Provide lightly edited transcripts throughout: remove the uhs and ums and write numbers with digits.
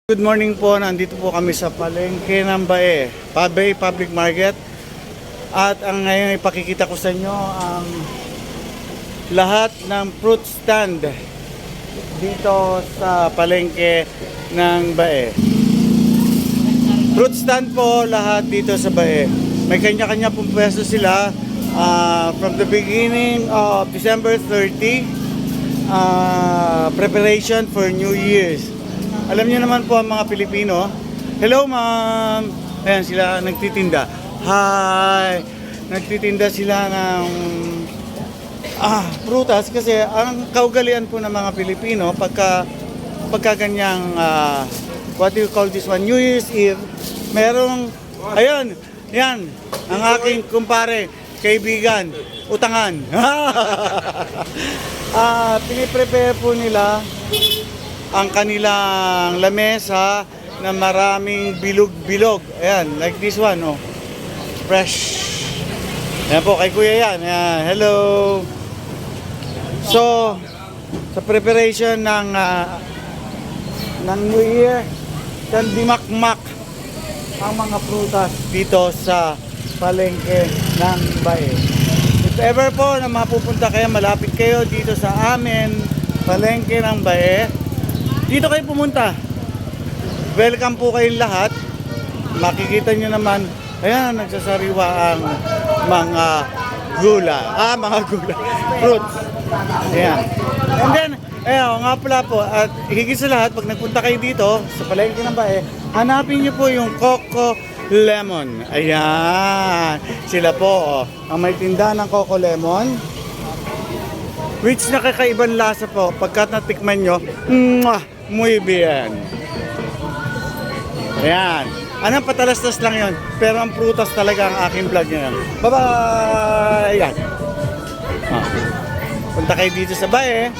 Good morning po, nandito po kami sa palengke ng Bae, Pabay Public Market. At ang ngayon ipakikita ko sa inyo ang lahat ng fruit stand dito sa palengke ng Bae. Fruit stand po lahat dito sa Bae. May kanya-kanya pong pwesto sila from the beginning of December 30, preparation for New Year's. Alam niyo naman po ang mga Pilipino. Hello ma'am. Ayan sila nagtitinda. Hi. Nagtitinda sila ng prutas kasi ang kaugalian po ng mga Pilipino pagka ganyang what do you call this one? New Year's Eve. Merong ayun, yan ang aking kumpare, kaibigan, utangan. Piniprepare po nila ang kanilang lamesa na maraming bilog-bilog. Ayan, like this one, oh. Fresh. Ayan po, kay kuya yan. Ayan, hello. So, sa preparation ng New Year, dimakmak ang mga prutas dito sa palengke ng Bae. If ever po na mapupunta kayo, malapit kayo dito sa amin, palengke ng Bae, dito kayo pumunta. Welcome po kayong lahat. Makikita nyo naman, ayan, nagsasariwa ang mga fruits. Ayan. And then, ayan, nga pala po, at higit sa lahat, pag nagpunta kayo dito, sa palengke ng Bae, hanapin nyo po yung Coco Lemon. Ayan. Sila po, oh, ang may tinda ng Coco Lemon, which nakakaibang lasa po pagkat natikman nyo, muy bien. Ayan. Anong patalastas lang yon, pero ang prutas talaga ang aking vlog ngayon. Bye-bye! Ayan. Punta kayo dito sa Bae.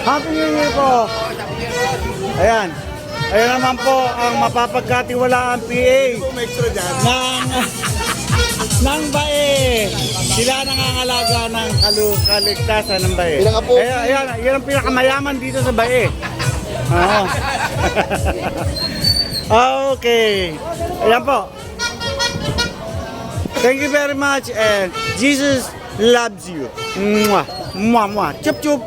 Happy New Year po! Ayan. Ayan naman po ang mapapagkatiwalaan PA ng Bae. Sila nangangalaga ng kaligtasan ng Bae. Ayan, yan ang pinakamayaman dito sa Bae. Okay. Ayan po. Thank you very much and Jesus loves you. Mwah, mwah, mwah. Chup chup.